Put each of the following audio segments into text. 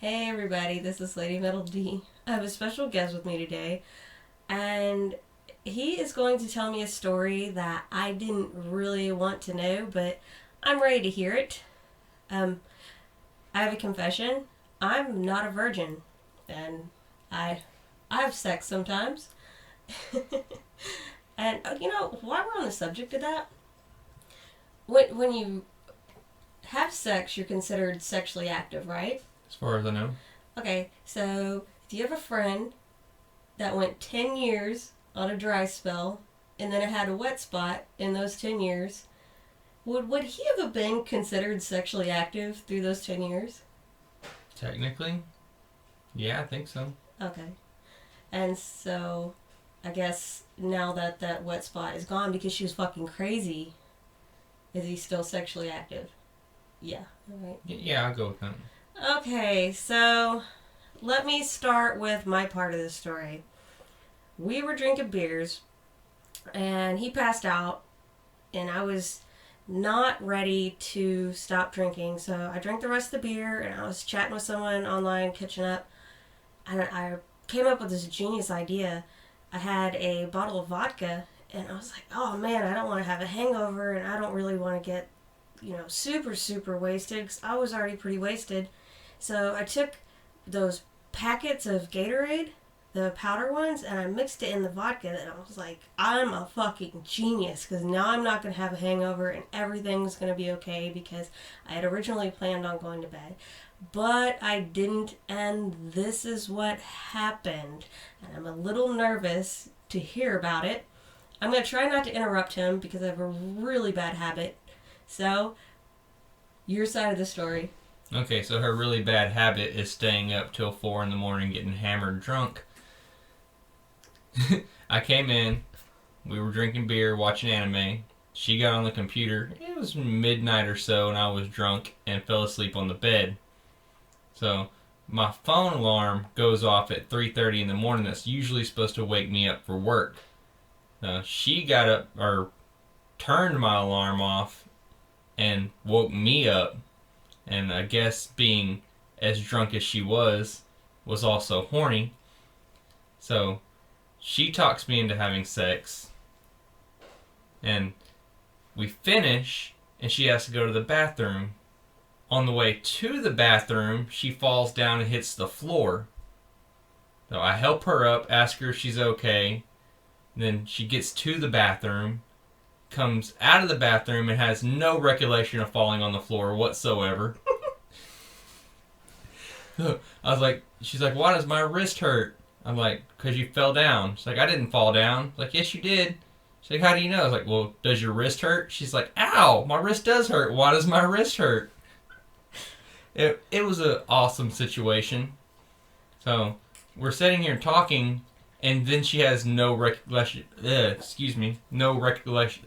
Hey everybody, this is Lady Metal D. I have a special guest with me today, and he is going to tell me a story that I didn't really want to know, but I'm ready to hear it. Um, I have a confession. I'm not a virgin, and I have sex sometimes. And while we're on the subject of that, when you have sex, you're considered sexually active, right? As far as I know. Okay, so if you have a friend that went 10 years on a dry spell and then it had a wet spot in those 10 years, would he have been considered sexually active through those 10 years? Technically, yeah, I think so. Okay. And so I guess now that that wet spot is gone because she was fucking crazy, is he still sexually active? Yeah. All right. Yeah, I'll go with that. Okay, so let me start with my part of the story. We were drinking beers, and he passed out, and I was not ready to stop drinking, so I drank the rest of the beer, and I was chatting with someone online, catching up, and I came up with this genius idea. I had a bottle of vodka, and I was like, oh man, I don't want to have a hangover, and I don't really want to get, super, super wasted, because I was already pretty wasted. So I took those packets of Gatorade, the powder ones, and I mixed it in the vodka, and I was like, I'm a fucking genius, because now I'm not going to have a hangover, and everything's going to be okay, because I had originally planned on going to bed. But I didn't, and this is what happened. And I'm a little nervous to hear about it. I'm going to try not to interrupt him, because I have a really bad habit. So, your side of the story. Okay, so her really bad habit is staying up till 4 in the morning getting hammered drunk. I came in, we were drinking beer, watching anime. She got on the computer. It was midnight or so, and I was drunk and fell asleep on the bed. So my phone alarm goes off at 3:30 in the morning. That's usually supposed to wake me up for work. She got up, or turned my alarm off and woke me up. And I guess being as drunk as she was also horny. So she talks me into having sex. And we finish, and she has to go to the bathroom. On the way to the bathroom, she falls down and hits the floor. So I help her up, ask her if she's okay. Then she gets to the bathroom, comes out of the bathroom, and has no recollection of falling on the floor whatsoever. I was like, she's like, why does my wrist hurt? I'm like, because you fell down. She's like, I didn't fall down. I'm like, yes, you did. She's like, how do you know? I was like, well, does your wrist hurt? She's like, ow, my wrist does hurt. Why does my wrist hurt? It was an awesome situation. So we're sitting here talking, and then she has no recollection. No recollection.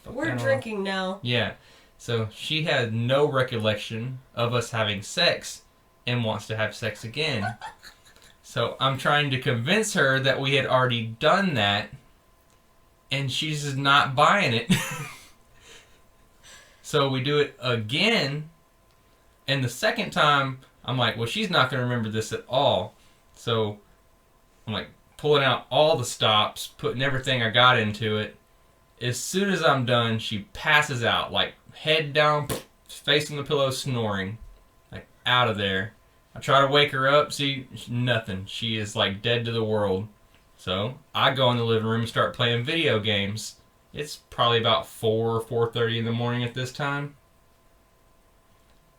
We're drinking now. Yeah. So she had no recollection of us having sex and wants to have sex again. So I'm trying to convince her that we had already done that, and she's just not buying it. So we do it again, and the second time, I'm like, well, she's not going to remember this at all. So I'm like pulling out all the stops, putting everything I got into it. As soon as I'm done, she passes out, like head down, face on the pillow, snoring, like out of there. I try to wake her up, see, nothing. She is like dead to the world. So I go in the living room and start playing video games. It's probably about 4:30 in the morning at this time.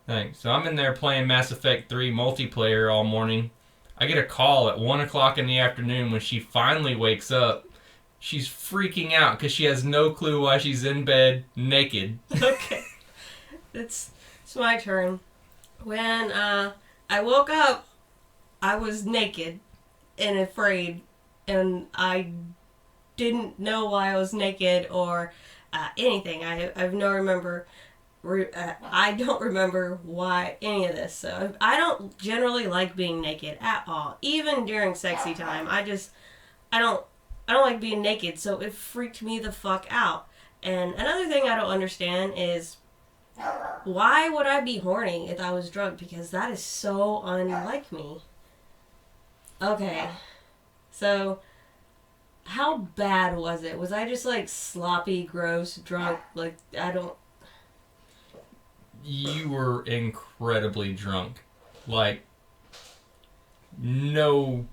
Thanks. So I'm in there playing Mass Effect 3 multiplayer all morning. I get a call at 1 o'clock in the afternoon when she finally wakes up. She's freaking out because she has no clue why she's in bed naked. Okay. It's my turn. When I woke up, I was naked and afraid, and I didn't know why I was naked or anything. I have no remember. I don't remember why any of this. So I don't generally like being naked at all, even during sexy time. I don't like being naked, so it freaked me the fuck out. And another thing I don't understand is Why would I be horny if I was drunk? Because that is so unlike me. Okay. So, how bad was it? Was I just like sloppy, gross, drunk? Like, I don't. You were incredibly drunk. Like, no.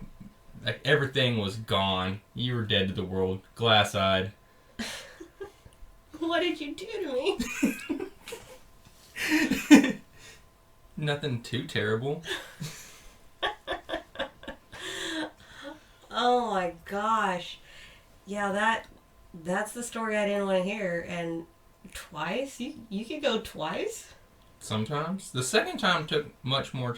Like, everything was gone. You were dead to the world. Glass-eyed. What did you do to me? Nothing too terrible. Oh my gosh. Yeah, that's the story I didn't want to hear. And twice? You could go twice? Sometimes. The second time took much more.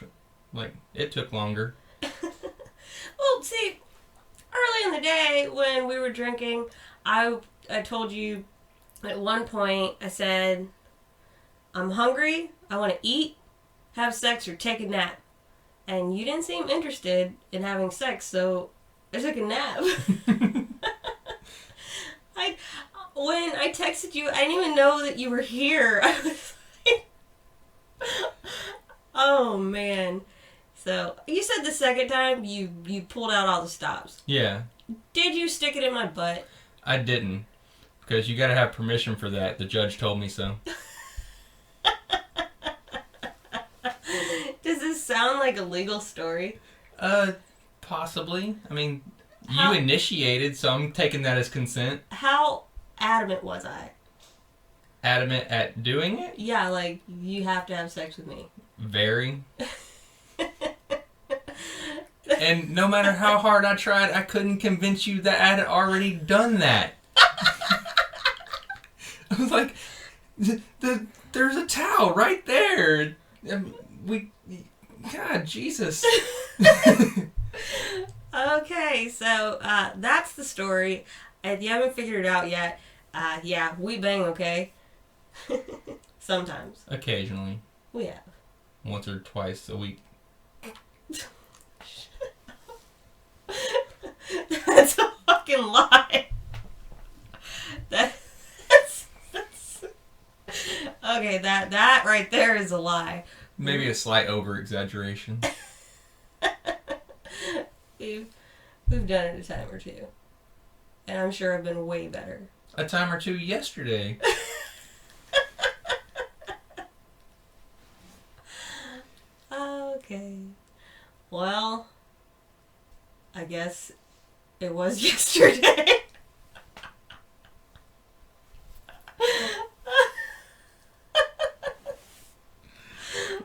Like, it took longer. Well, see, early in the day when we were drinking, I told you at one point, I said, I'm hungry, I want to eat, have sex, or take a nap. And you didn't seem interested in having sex, so I took a nap. When I texted you, I didn't even know that you were here. I was like, oh man. So, you said the second time you pulled out all the stops. Yeah. Did you stick it in my butt? I didn't. Because you gotta have permission for that. The judge told me so. Does this sound like a legal story? Possibly. I mean, you initiated, so I'm taking that as consent. How adamant was I? Adamant at doing it? Yeah, like, you have to have sex with me. Very. And no matter how hard I tried, I couldn't convince you that I had already done that. I was like, there's a towel right there. God, Jesus. Okay, so that's the story. If you haven't figured it out yet, yeah, we bang, okay? Sometimes. Occasionally. We have. Once or twice a week. That's a fucking lie. That's okay, that right there is a lie. Maybe a slight over-exaggeration. We've done it a time or two. And I'm sure I've been way better. A time or two yesterday. Okay. Well, I guess it was yesterday.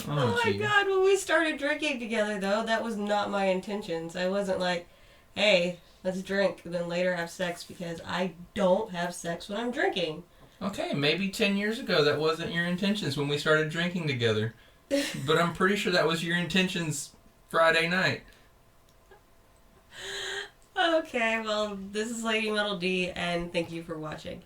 Oh my God, when we started drinking together, though, that was not my intentions. I wasn't like, hey, let's drink, and then later have sex, because I don't have sex when I'm drinking. Okay, maybe 10 years ago that wasn't your intentions when we started drinking together. But I'm pretty sure that was your intentions Friday night. Okay, well, this is Lady Metal D, and thank you for watching.